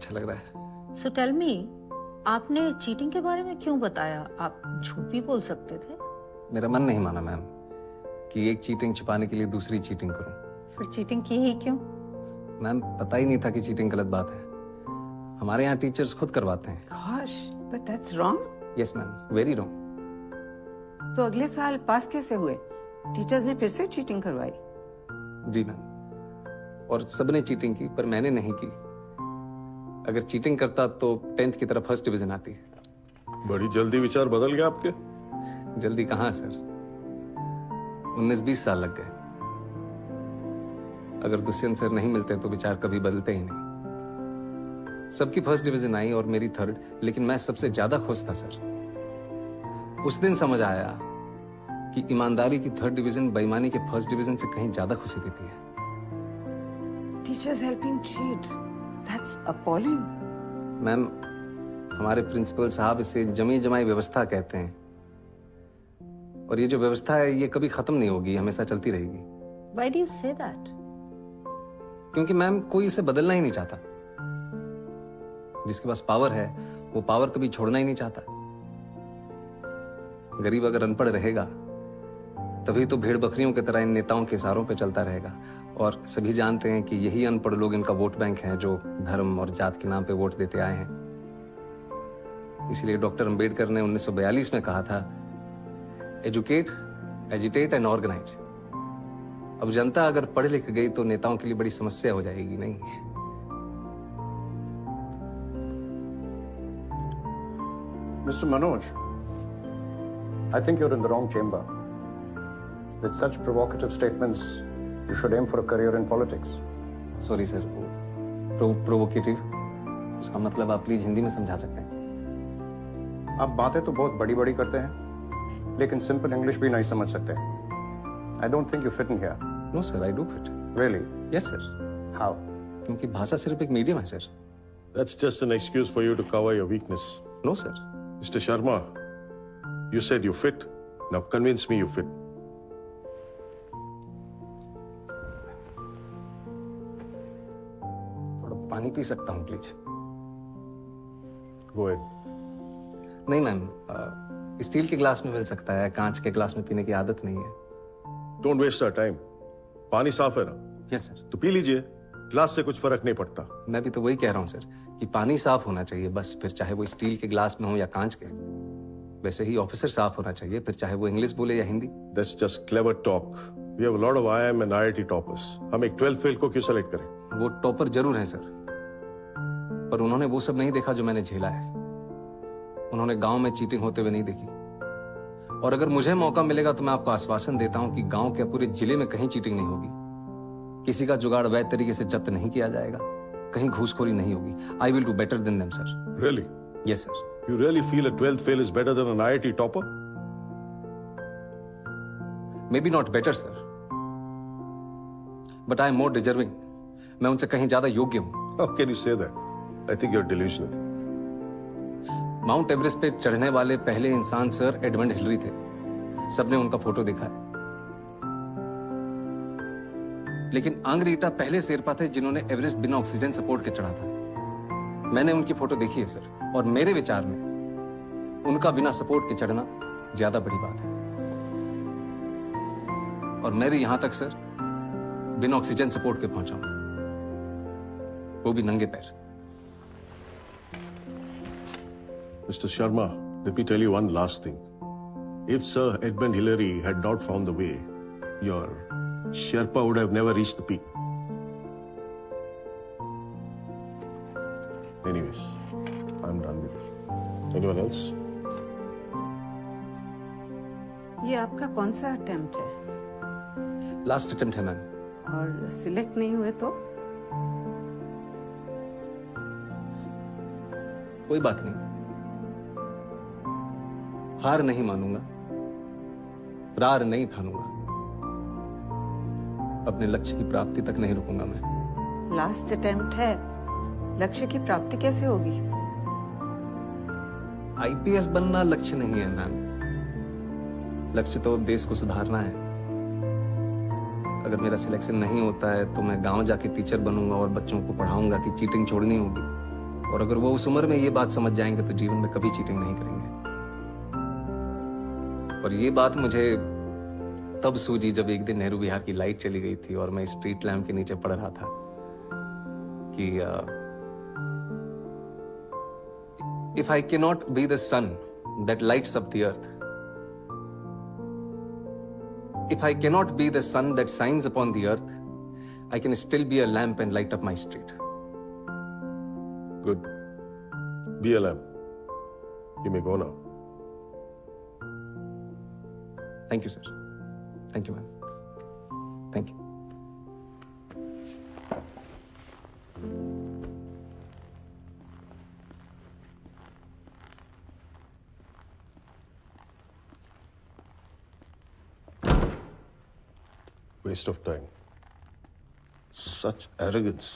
अच्छा लग रहा है। सो टेल मी, आपने चीटिंग के बारे में क्यों बताया? आप झूठ भी बोल सकते थे। मेरा मन नहीं माना मैम कि एक चीटिंग छुपाने के लिए दूसरी चीटिंग करूं। फिर चीटिंग की ही क्यों? मैम पता ही नहीं था कि चीटिंग गलत बात है। हमारे यहाँ टीचर्स खुद करवाते हैं। Gosh, but that's wrong. Yes ma'am, very wrong. तो अगले साल पास कैसे हुए? टीचर्स ने फिर से चीटिंग करवाई? जी मैम, और सबने चीटिंग की पर मैंने नहीं की। अगर चीटिंग करता तो 10th की तरफ फर्स्ट डिवीजन आती। बड़ी जल्दी विचार बदल गया आपके। जल्दी कहाँ सर, 19-20 साल लग गए। अगर दुष्यंत सर नहीं मिलते तो विचार कभी बदलते ही नहीं। सबकी फर्स्ट डिवीजन आई और मेरी थर्ड, लेकिन मैं सबसे ज्यादा खुश था सर। उस दिन समझ आया कि ईमानदारी की थर्ड डिवीजन बेईमानी के फर्स्ट डिवीजन से कहीं ज्यादा खुशी देती है। Teachers helping cheat. That's appalling. Ma'am, हमारे प्रिंसिपल साहब इसे जमी जमाई व्यवस्था कहते हैं, और ये जो व्यवस्था है ये कभी खत्म नहीं होगी, हमेशा चलती रहेगी। Why do you say that? क्योंकि मैम कोई इसे बदलना ही नहीं चाहता। जिसके पास पावर है वो पावर कभी छोड़ना ही नहीं चाहता। गरीब अगर अनपढ़ रहेगा तभी तो भेड़ बकरियों की तरह इन नेताओं के इशारों पे चलता रहेगा, और सभी जानते हैं कि यही अनपढ़ लोग इनका वोट बैंक है जो धर्म और जात के नाम पे वोट देते आए हैं। इसलिए डॉक्टर अंबेडकर ने 1942 में कहा था, एजुकेट, एजिटेट एंड ऑर्गेनाइज। अब जनता अगर पढ़ लिख गई तो नेताओं के लिए बड़ी समस्या हो जाएगी। नहीं, Mr. Manoj, I think you're in the wrong chamber. With such provocative statements, you should aim for a career in politics. Sorry sir, provocative उसका मतलब आप प्लीज हिंदी में समझा सकते हैं? आप बातें तो बहुत बड़ी बड़ी करते हैं, लेकिन सिंपल इंग्लिश भी नहीं समझ सकते। I don't think you fit in here. No sir, I do fit. Really? Yes sir. How? क्योंकि भाषा सिर्फ एक मीडियम है sir. That's just an excuse for you to cover your weakness. No sir. Mr. Sharma, you said you fit. Now convince me you fit. थोड़ा पानी P सकता हूँ please? Go ahead. नहीं मैम, स्टील के glass में मिल सकता है, कांच के ग्लास में पीने की आदत नहीं है। Don't waste our time. पानी साफ है ना? Yes sir. तो पी लीजिए, ग्लास से कुछ फर्क नहीं पड़ता। मैं भी तो वही कह रहा हूँ सर कि पानी साफ होना चाहिए बस, फिर चाहे वो स्टील के ग्लास में हो या कांच के। वैसे ही ऑफिसर साफ होना चाहिए, फिर चाहे वो इंग्लिश बोले या Hindi. That's just clever talk. We have a lot of IIM and IIT toppers. हम एक 12th फेल को क्यों सेलेक्ट करें? वो टॉपर जरूर है सर, पर उन्होंने वो सब नहीं देखा जो मैंने झेला है। उन्होंने गांव में चीटिंग होते हुए नहीं देखी, और अगर मुझे मौका मिलेगा तो मैं आपको आश्वासन देता हूं कि गांव के पूरे जिले में कहीं चीटिंग नहीं होगी। किसी का जुगाड़ वैध तरीके से जब्त नहीं किया जाएगा, कहीं घूसखोरी नहीं होगी। I will do better than them sir. Really? Yes sir. You really feel a 12th fail is better than an IIT topper? Maybe not better sir, but I am more deserving. मैं उनसे कहीं ज्यादा योग्य हूं। How can you say that? I think you're delusional. Mount Everest पे चढ़ने वाले पहले इंसान सर एडमंड हिलरी थे। सबने उनका फोटो देखा है। लेकिन आंग रीटा पहले शेरपा थे जिन्होंने एवरेस्ट बिना ऑक्सीजन सपोर्ट के चढ़ा था। मैंने उनकी फोटो देखी है सर, और मेरे विचार में उनका बिना सपोर्ट के चढ़ना ज्यादा बड़ी बात है। और मैं भी यहां तक सर बिना ऑक्सीजन सपोर्ट के पहुंचा हूं, वो भी नंगे पैर। Mr. Sharma, let me tell you one last thing. If Sir Edmund Hillary had not found the way, your Sherpa would have never reached the peak. Anyways, I'm done with it. Anyone else? ये आपका कौन सा attempt है? Last attempt है ma'am. और select नहीं हुए तो? कोई बात नहीं, हार नहीं मानूंगा, रार नहीं ठानूंगा, अपने लक्ष्य की प्राप्ति तक नहीं रुकूंगा मैं। लास्ट अटेम्प्ट है, लक्ष्य की प्राप्ति कैसे होगी? आईपीएस बनना लक्ष्य नहीं है मैम, लक्ष्य तो देश को सुधारना है। अगर मेरा सिलेक्शन नहीं होता है तो मैं गांव जाके टीचर बनूंगा और बच्चों को पढ़ाऊंगा कि चीटिंग छोड़नी होगी। और अगर वो उस उम्र में ये बात समझ जाएंगे तो जीवन में कभी चीटिंग नहीं करेंगे। और ये बात मुझे तब सूझी जब एक दिन नेहरू विहार की लाइट चली गई थी और मैं स्ट्रीट लैम्प के नीचे पढ़ रहा था कि if I can not be the sun that lights up the earth, if I cannot be the sun that shines upon the earth, I can still be a lamp and light up my street. Good. Be a lamp. You may go now. Thank you, sir. Thank you, ma'am. Thank you. Waste of time. Such arrogance.